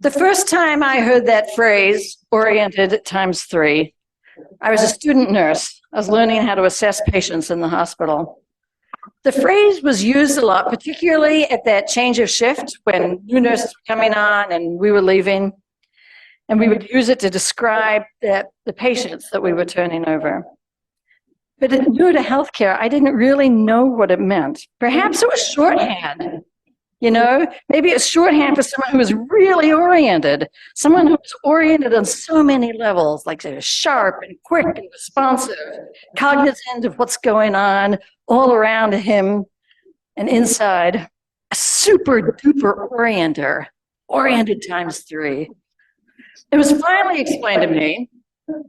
The first time I heard that phrase, oriented times 3, I was a student nurse. I was learning how to assess patients in the hospital. The phrase was used a lot, particularly at that change of shift when new nurses were coming on and we were leaving. And we would use it to describe the patients that we were turning over. But new to healthcare, I didn't really know what it meant. Perhaps it was shorthand. You know, maybe it's shorthand for someone who was really oriented, someone who was oriented on so many levels, like sharp and quick and responsive, cognizant of what's going on all around him and inside. A super duper orienter, oriented times 3. It was finally explained to me,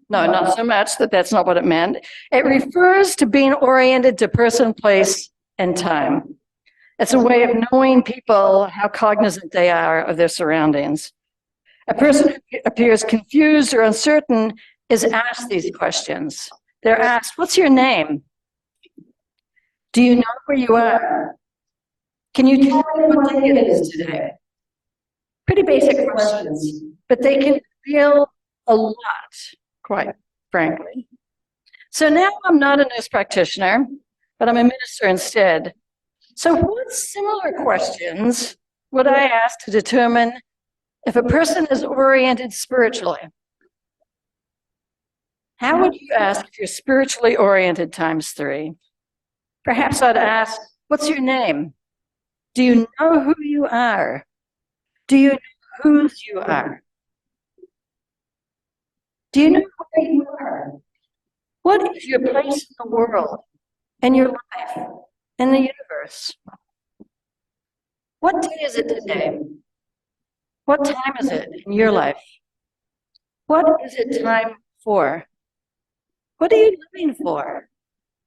no, not so much that that's not what it meant. It refers to being oriented to person, place, and time. It's a way of knowing people, how cognizant they are of their surroundings. A person who appears confused or uncertain is asked these questions. They're asked, what's your name? Do you know where you are? Can you tell me what day it is today? Pretty basic questions, but they can reveal a lot, quite frankly. So now I'm not a nurse practitioner, but I'm a minister instead. So what similar questions would I ask to determine if a person is oriented spiritually? How would you ask if you're spiritually oriented times 3? Perhaps I'd ask, what's your name? Do you know who you are? Do you know whose you are? Do you know where you are? What is your place in the world, in your life, in the universe? What day is it today? What time is it in your life? What is it time for? What are you living for?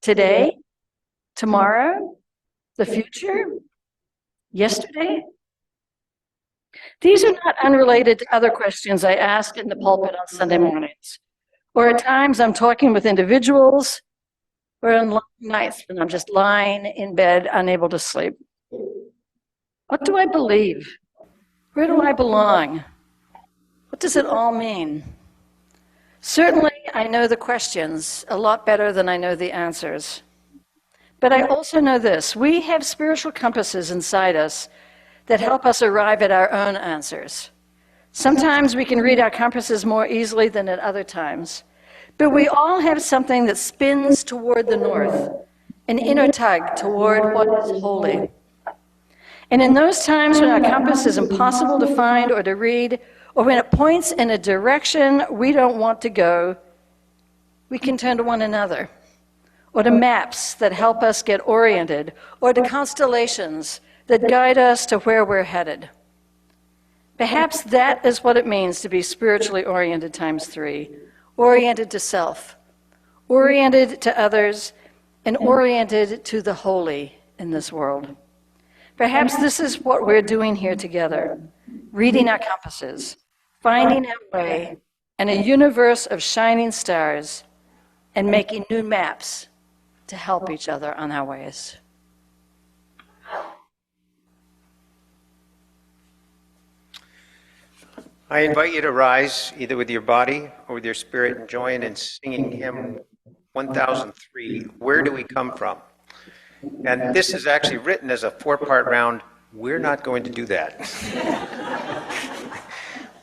Today? Tomorrow? The future? Yesterday? These are not unrelated to other questions I ask in the pulpit on Sunday mornings, or at times I'm talking with individuals, or on long nights when I'm just lying in bed, unable to sleep. What do I believe? Where do I belong? What does it all mean? Certainly, I know the questions a lot better than I know the answers. But I also know this: we have spiritual compasses inside us that help us arrive at our own answers. Sometimes we can read our compasses more easily than at other times, but we all have something that spins toward the north, an inner tug toward what is holy. And in those times when our compass is impossible to find or to read, or when it points in a direction we don't want to go, we can turn to one another, or to maps that help us get oriented, or to constellations that guide us to where we're headed. Perhaps that is what it means to be spiritually oriented times 3, oriented to self, oriented to others, and oriented to the holy in this world. Perhaps this is what we're doing here together, reading our compasses, finding our way in a universe of shining stars, and making new maps to help each other on our ways. I invite you to rise, either with your body or with your spirit, and join in singing hymn 1003, Where Do We Come From? And this is actually written as a 4-part round. We're not going to do that.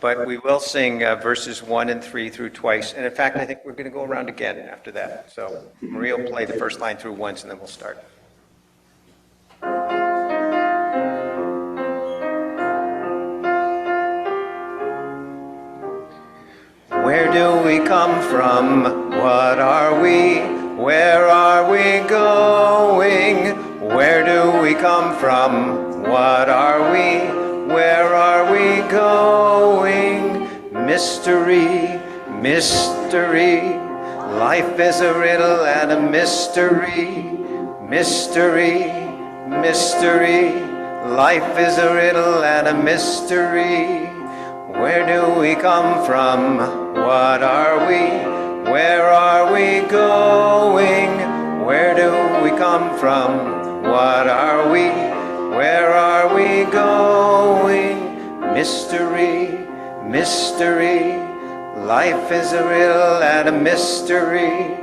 But we will sing verses 1 and 3 through twice. And in fact, I think we're going to go around again after that. So Maria will play the first line through once, and then we'll start. Where do we come from? What are we? Where are we going? Where do we come from? What are we? Where are we going? Mystery, mystery. Life is a riddle and a mystery. Mystery, mystery. Life is a riddle and a mystery. Where do we come from? What are we? Where are we going? Where do we come from? What are we? Where are we going? mystery, mystery. Life is a riddle and a mystery,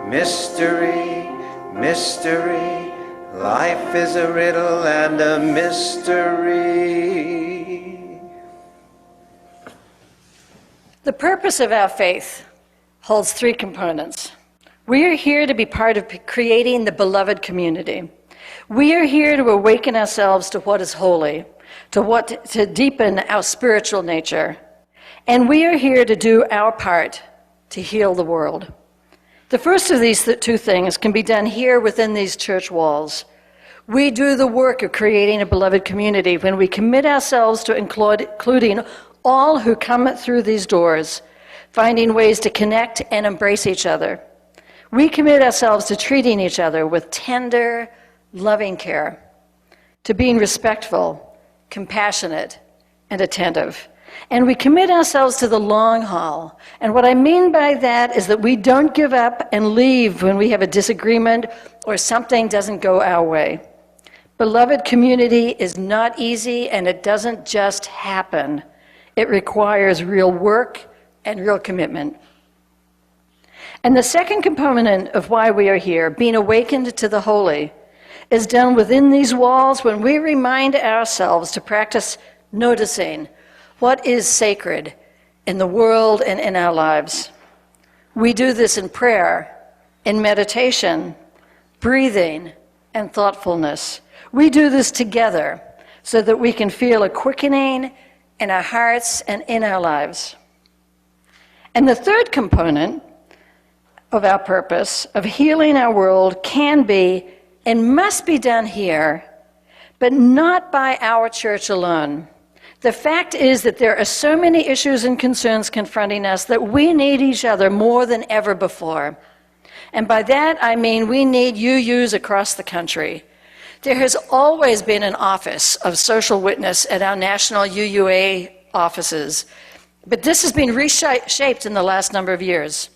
mystery, mystery. Life is a riddle and a mystery. The purpose of our faith holds three components. We are here to be part of creating the beloved community. We are here to awaken ourselves to what is holy, to deepen our spiritual nature. And we are here to do our part to heal the world. The first of these two things can be done here within these church walls. We do the work of creating a beloved community when we commit ourselves to including all who come through these doors, finding ways to connect and embrace each other. We commit ourselves to treating each other with tender, loving care, to being respectful, compassionate, and attentive. And we commit ourselves to the long haul. And what I mean by that is that we don't give up and leave when we have a disagreement or something doesn't go our way. Beloved community is not easy, and it doesn't just happen. It requires real work and real commitment. And the second component of why we are here, being awakened to the holy, is done within these walls when we remind ourselves to practice noticing what is sacred in the world and in our lives. We do this in prayer, in meditation, breathing, and thoughtfulness. We do this together so that we can feel a quickening in our hearts and in our lives. And the third component of our purpose of healing our world can be and must be done here, but not by our church alone. The fact is that there are so many issues and concerns confronting us that we need each other more than ever before. And by that, I mean we need UUs across the country. There has always been an office of social witness at our national UUA offices, but this has been reshaped in the last number of years.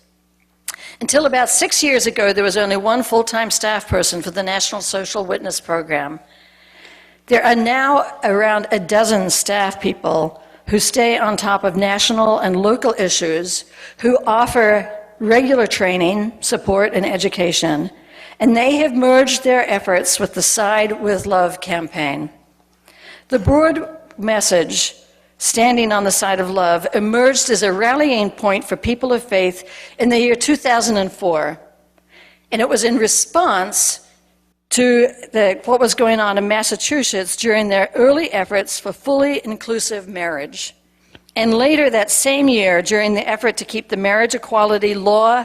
Until about 6 years ago, there was only one full-time staff person for the National Social Witness Program. There are now around a dozen staff people who stay on top of national and local issues, who offer regular training, support, and education, and they have merged their efforts with the Side with Love campaign. The broad message, Standing on the Side of Love, emerged as a rallying point for people of faith in the year 2004, and it was in response to what was going on in Massachusetts during their early efforts for fully inclusive marriage. And later that same year, during the effort to keep the marriage equality law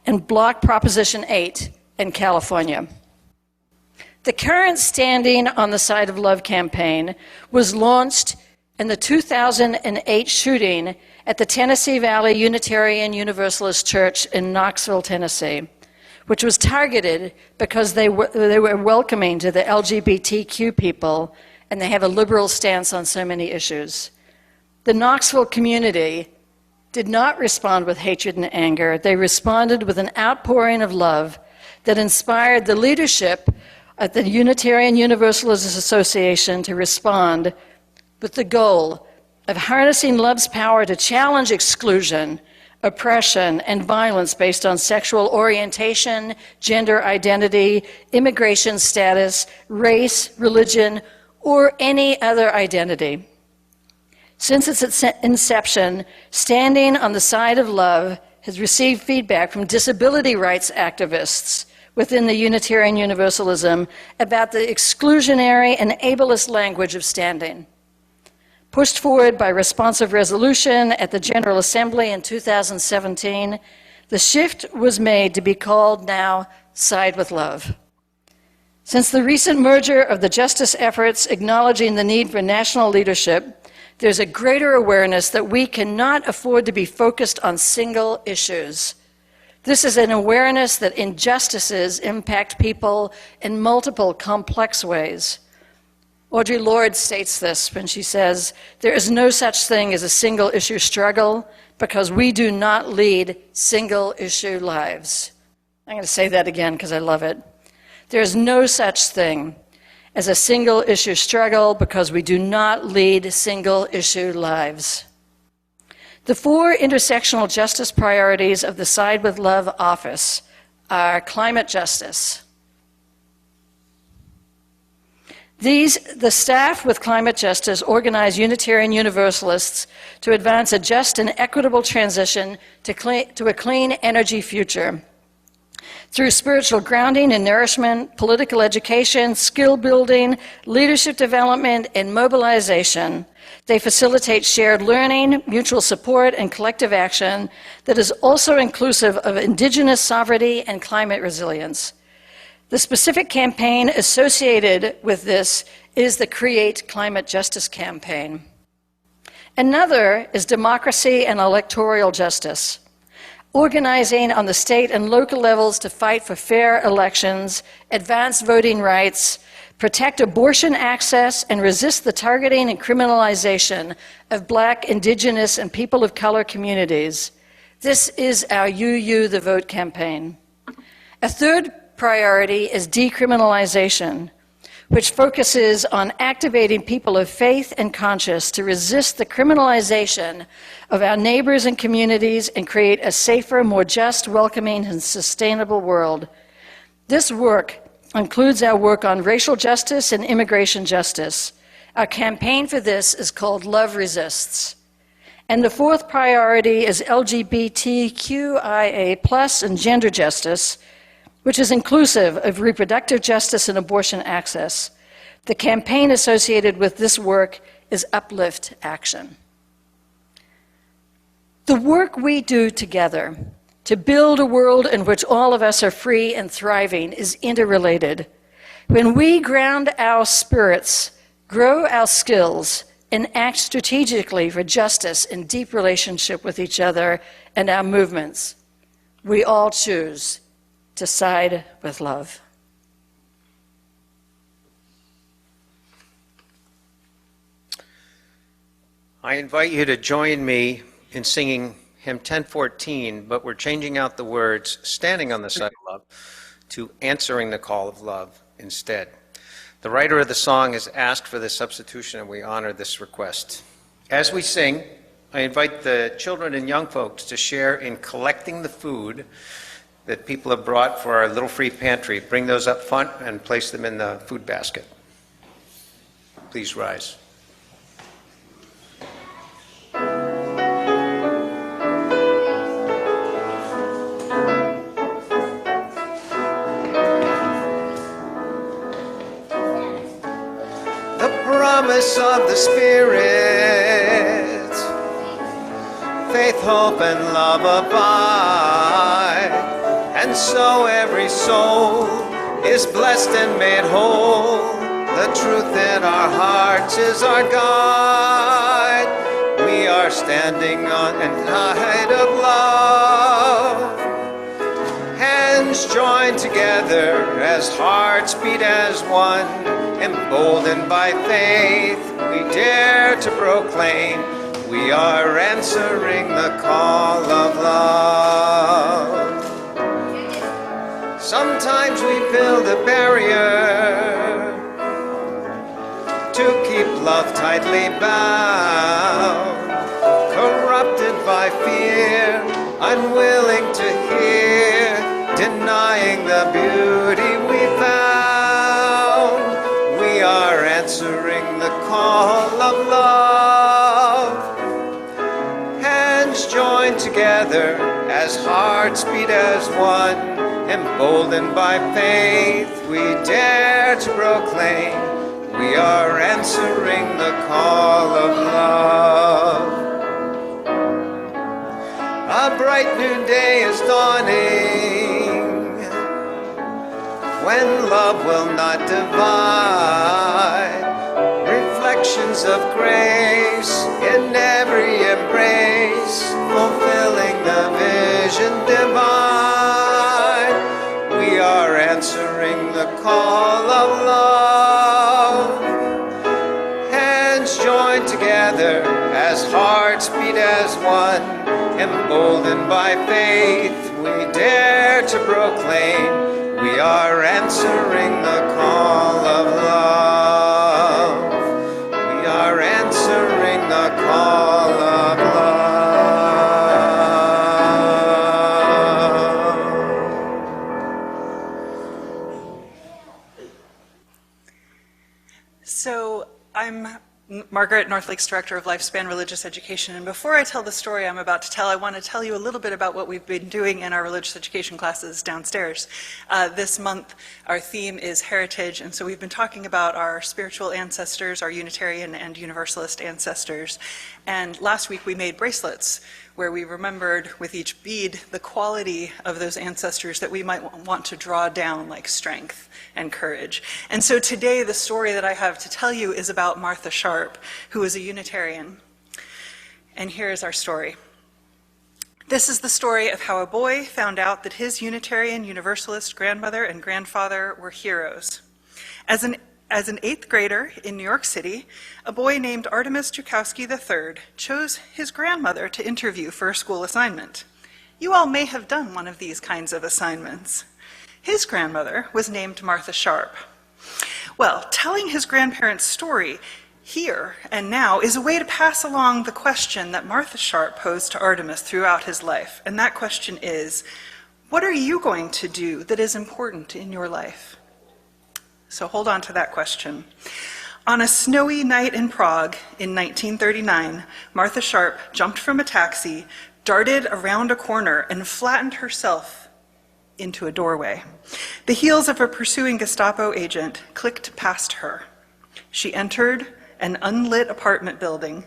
and block Proposition 8 in California. The current Standing on the Side of Love campaign was launched in the 2008 shooting at the Tennessee Valley Unitarian Universalist Church in Knoxville, Tennessee, which was targeted because they were welcoming to the LGBTQ people, and they have a liberal stance on so many issues. The Knoxville community did not respond with hatred and anger. They responded with an outpouring of love that inspired the leadership at the Unitarian Universalist Association to respond with the goal of harnessing love's power to challenge exclusion, oppression, and violence based on sexual orientation, gender identity, immigration status, race, religion, or any other identity. Since its inception, Standing on the Side of Love has received feedback from disability rights activists within the Unitarian Universalism about the exclusionary and ableist language of standing. Pushed forward by responsive resolution at the General Assembly in 2017, the shift was made to be called now Side with Love. Since the recent merger of the justice efforts acknowledging the need for national leadership, there's a greater awareness that we cannot afford to be focused on single issues. This is an awareness that injustices impact people in multiple complex ways. Audre Lorde states this when she says, "There is no such thing as a single-issue struggle because we do not lead single-issue lives." I'm going to say that again because I love it. There is no such thing as a single-issue struggle because we do not lead single-issue lives. The 4 intersectional justice priorities of the Side with Love office are climate justice. The staff with climate justice organize Unitarian Universalists to advance a just and equitable transition to a clean energy future. Through spiritual grounding and nourishment, political education, skill building, leadership development, and mobilization, they facilitate shared learning, mutual support, and collective action that is also inclusive of indigenous sovereignty and climate resilience. The specific campaign associated with this is the Create Climate Justice campaign. Another is democracy and electoral justice, organizing on the state and local levels to fight for fair elections, advance voting rights, protect abortion access, and resist the targeting and criminalization of Black, Indigenous, and people of color communities. This is our UU the Vote campaign. A third priority is decriminalization, which focuses on activating people of faith and conscience to resist the criminalization of our neighbors and communities and create a safer, more just, welcoming, and sustainable world. This work includes our work on racial justice and immigration justice. Our campaign for this is called Love Resists. And the 4th priority is LGBTQIA+ and gender justice, which is inclusive of reproductive justice and abortion access. The campaign associated with this work is Uplift Action. The work we do together to build a world in which all of us are free and thriving is interrelated. When we ground our spirits, grow our skills, and act strategically for justice in deep relationship with each other and our movements, we all choose to side with love. I invite you to join me in singing hymn 1014, but we're changing out the words standing on the side of love to answering the call of love instead. The writer of the song has asked for this substitution, and we honor this request. As we sing, I invite the children and young folks to share in collecting the food that people have brought for our little free pantry. Bring those up front and place them in the food basket. Please rise. The promise of the Spirit, faith, hope, and love abide. And so every soul is blessed and made whole. The truth in our hearts is our guide. We are standing on an tide of love. Hands joined together as hearts beat as one. Emboldened by faith, we dare to proclaim we are answering the call of love. Sometimes we build a barrier to keep love tightly bound, corrupted by fear, unwilling to hear, denying the beauty we found. We are answering the call of love. Hands joined together as hearts beat as one. Emboldened by faith, we dare to proclaim we are answering the call of love. A bright new day is dawning when love will not divide. Reflections of grace in every embrace, fulfilling the vision divine. We are answering the call of love. Hands joined together as hearts beat as one. Emboldened by faith, we dare to proclaim we are answering the call of love. Margaret, Northlake's Director of Lifespan Religious Education. And before I tell the story I'm about to tell, I want to tell you a little bit about what we've been doing in our religious education classes downstairs. This month, our theme is heritage, and so we've been talking about our spiritual ancestors, our Unitarian and Universalist ancestors. And last week we made bracelets where we remembered with each bead the quality of those ancestors that we might want to draw down, like strength and courage. And so today the story that I have to tell you is about Martha Sharp, who is a Unitarian. And here is our story. This is the story of how a boy found out that his Unitarian Universalist grandmother and grandfather were heroes. As an eighth grader in New York City, a boy named Artemis Joukowsky III chose his grandmother to interview for a school assignment. You all may have done one of these kinds of assignments. His grandmother was named Martha Sharp. Well, telling his grandparents' story here and now is a way to pass along the question that Martha Sharp posed to Artemis throughout his life. And that question is, what are you going to do that is important in your life? So hold on to that question. On a snowy night in Prague in 1939, Martha Sharp jumped from a taxi, darted around a corner, and flattened herself into a doorway. The heels of a pursuing Gestapo agent clicked past her. She entered an unlit apartment building,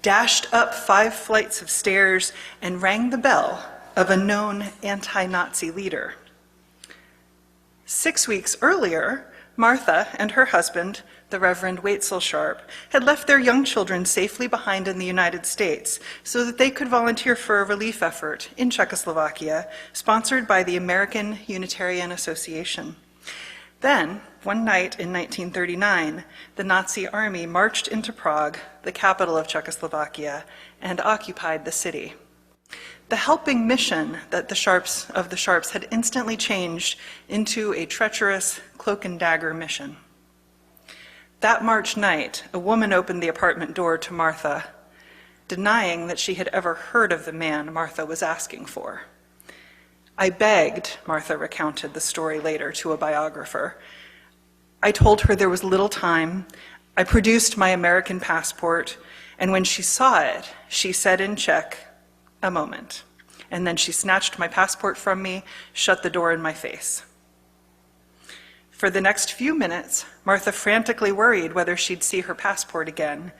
dashed up 5 flights of stairs, and rang the bell of a known anti-Nazi leader. 6 weeks earlier, Martha and her husband, the Reverend Waitzel Sharp, had left their young children safely behind in the United States so that they could volunteer for a relief effort in Czechoslovakia, sponsored by the American Unitarian Association. Then, one night in 1939, the Nazi army marched into Prague, the capital of Czechoslovakia, and occupied the city. The helping mission that the Sharps had instantly changed into a treacherous cloak and dagger mission. That March night, a woman opened the apartment door to Martha, denying that she had ever heard of the man Martha was asking for. I begged, Martha recounted the story later to a biographer. I told her there was little time. I produced my American passport, and when she saw it, she said in Czech, "A moment." And then she snatched my passport from me, shut the door in my face. For the next few minutes, Martha frantically worried whether she'd see her passport again.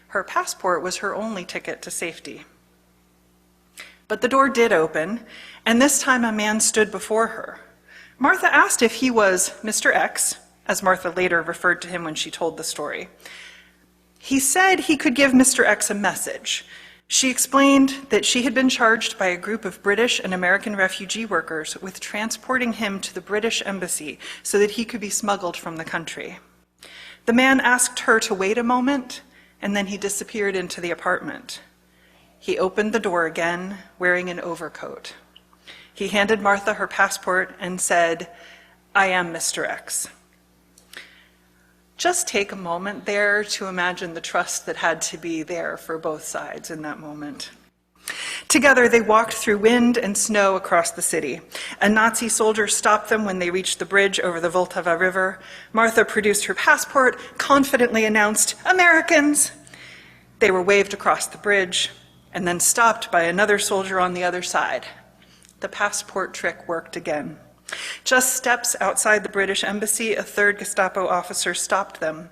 Her passport was her only ticket to safety. But the door did open, and this time a man stood before her. Martha asked if he was Mr. X, as Martha later referred to him when she told the story. He said he could give Mr. X a message. She explained that she had been charged by a group of British and American refugee workers with transporting him to the British embassy so that he could be smuggled from the country. The man asked her to wait a moment, and then he disappeared into the apartment. He opened the door again, wearing an overcoat. He handed Martha her passport and said, "I am Mr. X." Just take a moment there to imagine the trust that had to be there for both sides in that moment. Together, they walked through wind and snow across the city. A Nazi soldier stopped them when they reached the bridge over the Vltava River. Martha produced her passport, confidently announced, "Americans!" They were waved across the bridge and then stopped by another soldier on the other side. The passport trick worked again. Just steps outside the British embassy, a third Gestapo officer stopped them.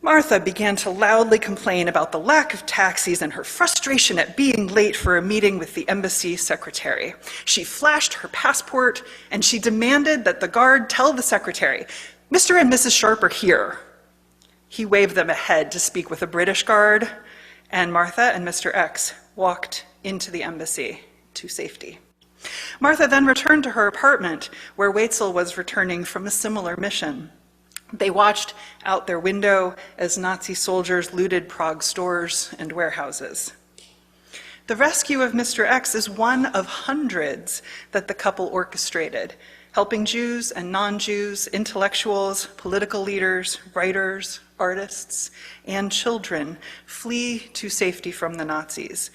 Martha began to loudly complain about the lack of taxis and her frustration at being late for a meeting with the embassy secretary. She flashed her passport and she demanded that the guard tell the secretary, "Mr. and Mrs. Sharp are here." He waved them ahead to speak with a British guard, and Martha and Mr. X walked into the embassy to safety. Martha then returned to her apartment, where Waitzel was returning from a similar mission. They watched out their window as Nazi soldiers looted Prague stores and warehouses. The rescue of Mr. X is one of hundreds that the couple orchestrated, helping Jews and non-Jews, intellectuals, political leaders, writers, artists, and children flee to safety from the Nazis.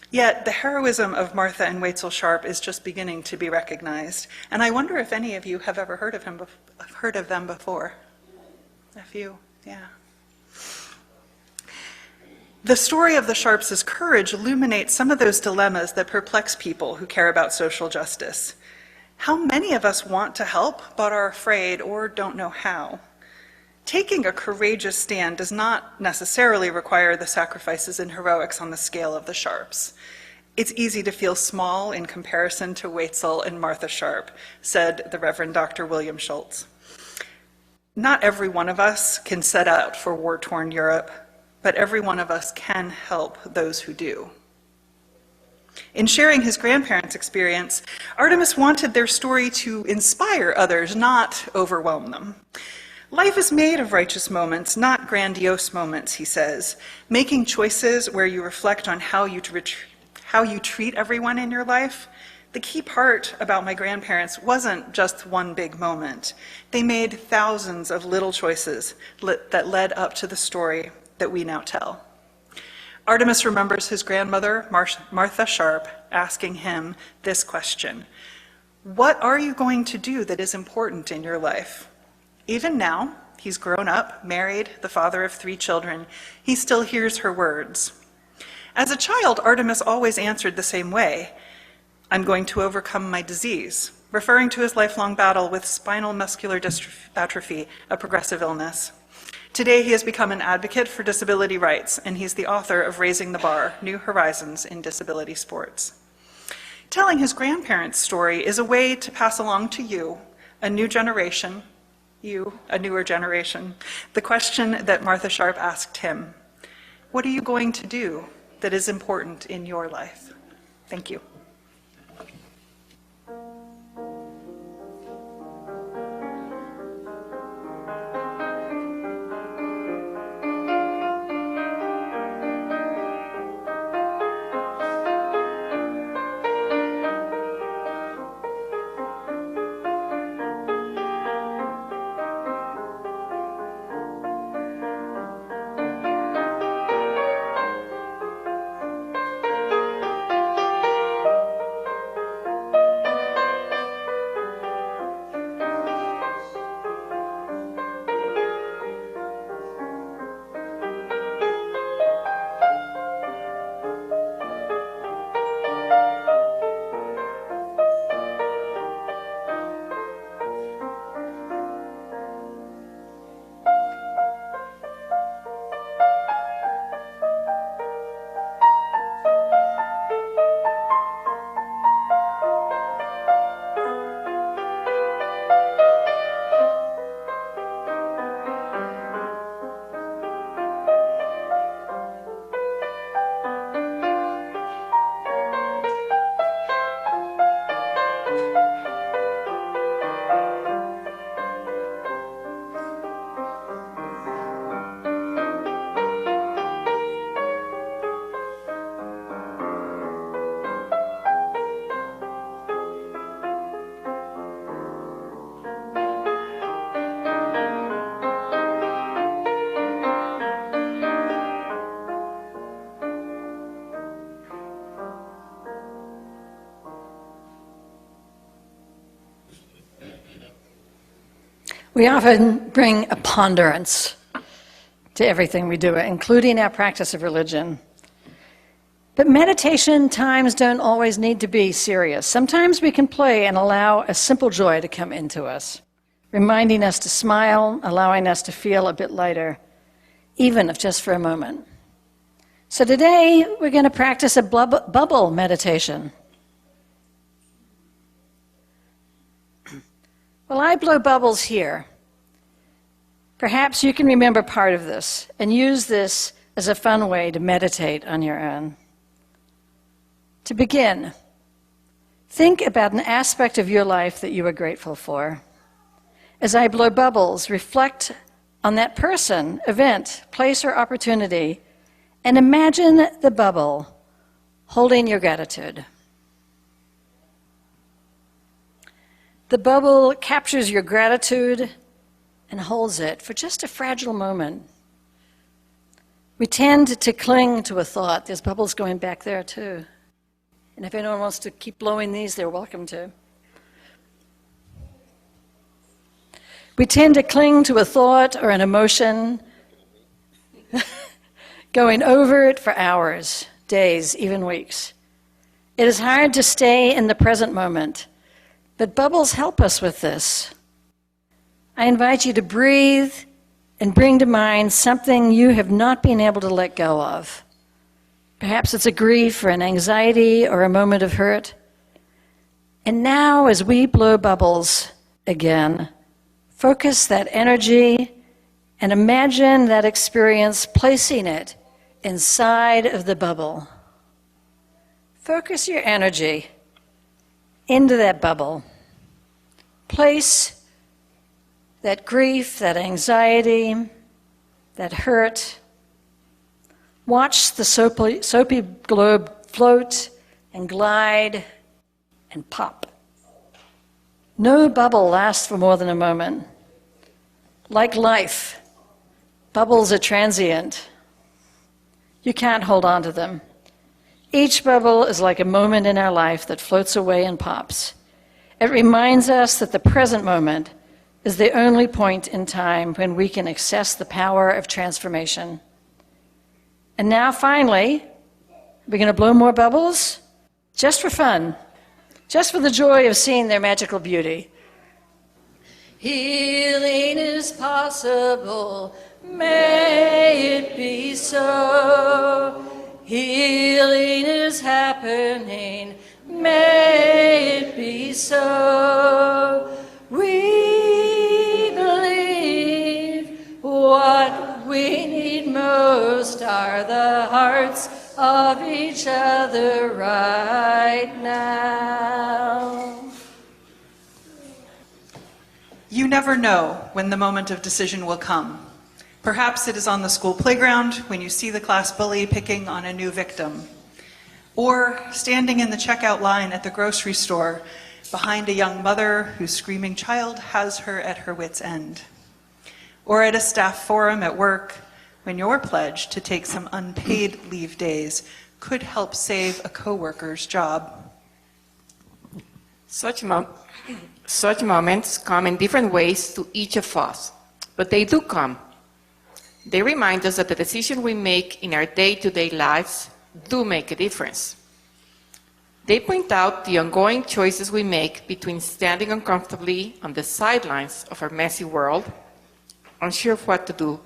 Yet the heroism of Martha and Waitzel Sharp is just beginning to be recognized. And I wonder if any of you have ever heard of them before. A few, yeah. The story of the Sharps' courage illuminates some of those dilemmas that perplex people who care about social justice. How many of us want to help but are afraid or don't know how? Taking a courageous stand does not necessarily require the sacrifices and heroics on the scale of the Sharps. It's easy to feel small in comparison to Waitzel and Martha Sharp, said the Reverend Dr. William Schultz. Not every one of us can set out for war-torn Europe, but every one of us can help those who do. In sharing his grandparents' experience, Artemis wanted their story to inspire others, not overwhelm them. Life is made of righteous moments, not grandiose moments, he says. Making choices where you reflect on how you treat everyone in your life. The key part about my grandparents wasn't just one big moment. They made thousands of little choices that led up to the story that we now tell. Artemis remembers his grandmother, Martha Sharp, asking him this question: what are you going to do that is important in your life? Even now, he's grown up, married, the father of 3 children, he still hears her words. As a child, Artemis always answered the same way: I'm going to overcome my disease, referring to his lifelong battle with spinal muscular atrophy, a progressive illness. Today, he has become an advocate for disability rights, and he's the author of Raising the Bar, New Horizons in Disability Sports. Telling his grandparents' story is a way to pass along to you, a newer generation, the question that Martha Sharp asked him: what are you going to do that is important in your life? Thank you. We often bring a ponderance to everything we do, including our practice of religion. But meditation times don't always need to be serious. Sometimes we can play and allow a simple joy to come into us, reminding us to smile, allowing us to feel a bit lighter, even if just for a moment. So today, we're going to practice a bubble meditation. Well, I blow bubbles here. Perhaps you can remember part of this and use this as a fun way to meditate on your own. To begin, think about an aspect of your life that you are grateful for. As I blow bubbles, reflect on that person, event, place, or opportunity, and imagine the bubble holding your gratitude. The bubble captures your gratitude and holds it for just a fragile moment. We tend to cling to a thought. There's bubbles going back there too. And if anyone wants to keep blowing these, they're welcome to. We tend to cling to a thought or an emotion. going over it for hours, days, even weeks. It is hard to stay in the present moment, but bubbles help us with this. I invite you to breathe and bring to mind something you have not been able to let go of. Perhaps it's a grief or an anxiety or a moment of hurt. And now, as we blow bubbles again, focus that energy and imagine that experience, placing it inside of the bubble. Focus your energy into that bubble. Place that grief, that anxiety, that hurt. Watch the soapy globe float and glide and pop. No bubble lasts for more than a moment. Like life, bubbles are transient. You can't hold on to them. Each bubble is like a moment in our life that floats away and pops. It reminds us that the present moment is the only point in time when we can access the power of transformation. And now finally, we're going to blow more bubbles just for fun, just for the joy of seeing their magical beauty. Healing is possible, may it be so. Healing is happening, may it be so. We believe what we need most are the hearts of each other right now. You never know when the moment of decision will come. Perhaps it is on the school playground when you see the class bully picking on a new victim, or standing in the checkout line at the grocery store behind a young mother whose screaming child has her at her wit's end, or at a staff forum at work when your pledge to take some unpaid leave days could help save a coworker's job. Such moments come in different ways to each of us, but they do come. They remind us that the decisions we make in our day-to-day lives do make a difference. They point out the ongoing choices we make between standing uncomfortably on the sidelines of our messy world, unsure of what to do,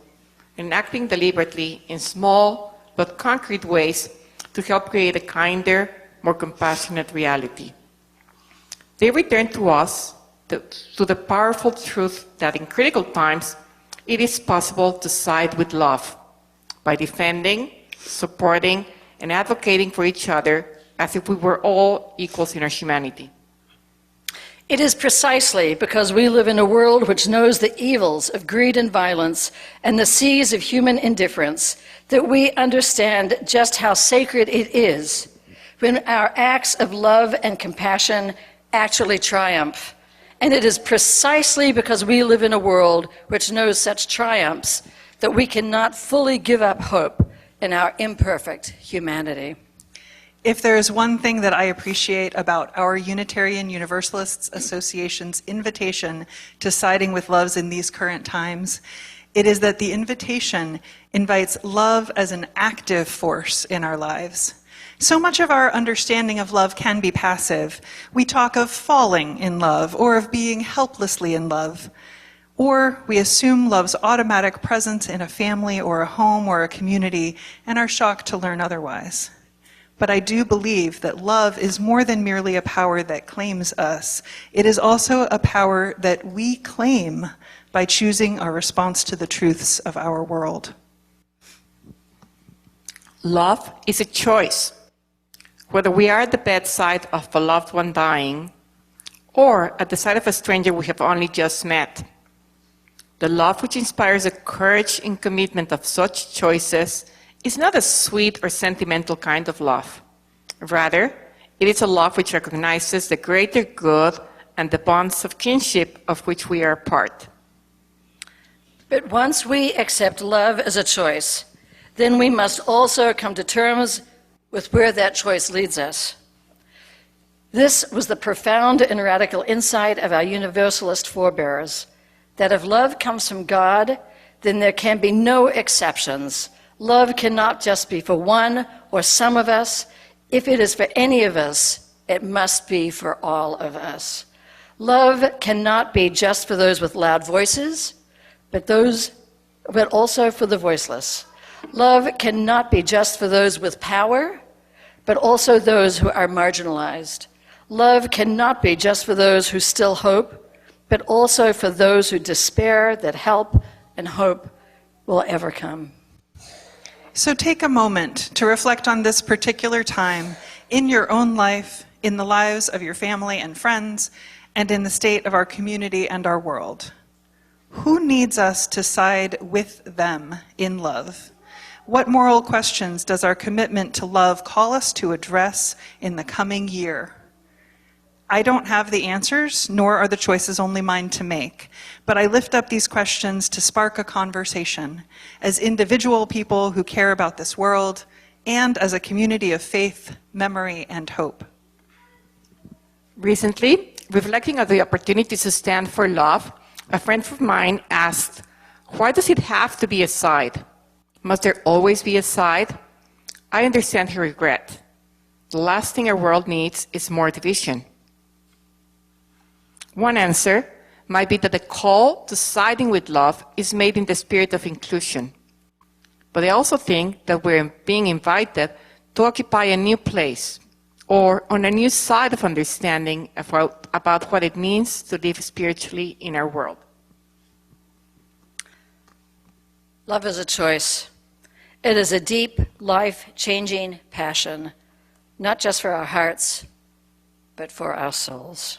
and acting deliberately in small but concrete ways to help create a kinder, more compassionate reality. They return to us to the powerful truth that in critical times, it is possible to side with love by defending, supporting, and advocating for each other as if we were all equals in our humanity. It is precisely because we live in a world which knows the evils of greed and violence and the seas of human indifference that we understand just how sacred it is when our acts of love and compassion actually triumph. And it is precisely because we live in a world which knows such triumphs that we cannot fully give up hope in our imperfect humanity. If there is one thing that I appreciate about our Unitarian Universalists Association's invitation to siding with loves in these current times, it is that the invitation invites love as an active force in our lives. So much of our understanding of love can be passive. We talk of falling in love or of being helplessly in love. Or we assume love's automatic presence in a family or a home or a community and are shocked to learn otherwise. But I do believe that love is more than merely a power that claims us. It is also a power that we claim by choosing our response to the truths of our world. Love is a choice. Whether we are at the bedside of a loved one dying or at the side of a stranger we have only just met, the love which inspires the courage and commitment of such choices is not a sweet or sentimental kind of love. Rather, it is a love which recognizes the greater good and the bonds of kinship of which we are a part. But once we accept love as a choice, then we must also come to terms with where that choice leads us. This was the profound and radical insight of our Universalist forebears, that if love comes from God, then there can be no exceptions. Love cannot just be for one or some of us. If it is for any of us, it must be for all of us. Love cannot be just for those with loud voices, but also for the voiceless. Love cannot be just for those with power, but also those who are marginalized. Love cannot be just for those who still hope, but also for those who despair that help and hope will ever come. So take a moment to reflect on this particular time in your own life, in the lives of your family and friends, and in the state of our community and our world. Who needs us to side with them in love? What moral questions does our commitment to love call us to address in the coming year? I don't have the answers, nor are the choices only mine to make, but I lift up these questions to spark a conversation as individual people who care about this world and as a community of faith, memory, and hope. Recently, reflecting on the opportunities to stand for love, a friend of mine asked, "Why does it have to be a side? Must there always be a side?" I understand her regret. The last thing our world needs is more division. One answer might be that the call to siding with love is made in the spirit of inclusion. But I also think that we're being invited to occupy a new place or on a new side of understanding about what it means to live spiritually in our world. Love is a choice. It is a deep, life-changing passion, not just for our hearts, but for our souls.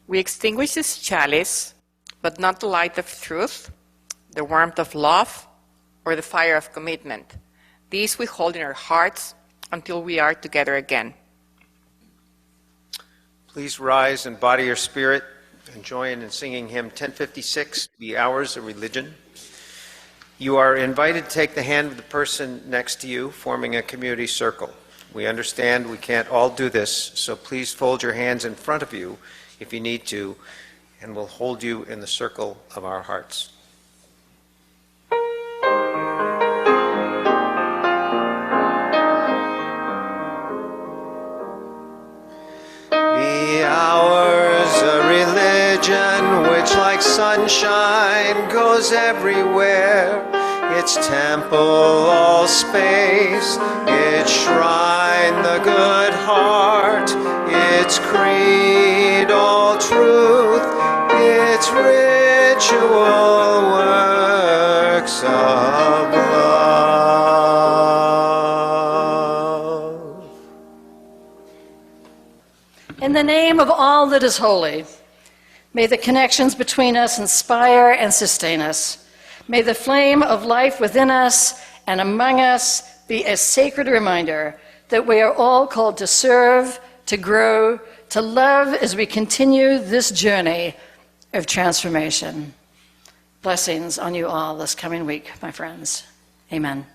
We extinguish this chalice, but not the light of truth, the warmth of love, or the fire of commitment. These we hold in our hearts until we are together again. Please rise and body your spirit and join in singing hymn 1056, "Be Ours a Religion." You are invited to take the hand of the person next to you, forming a community circle. We understand we can't all do this, so please fold your hands in front of you if you need to, and we'll hold you in the circle of our hearts. Be ours a religion which like sunshine goes everywhere, its temple all space, its shrine the good heart, its creed all truth, its ritual works of love. In the name of all that is holy, may the connections between us inspire and sustain us. May the flame of life within us and among us be a sacred reminder that we are all called to serve, to grow, to love as we continue this journey of transformation. Blessings on you all this coming week, my friends. Amen.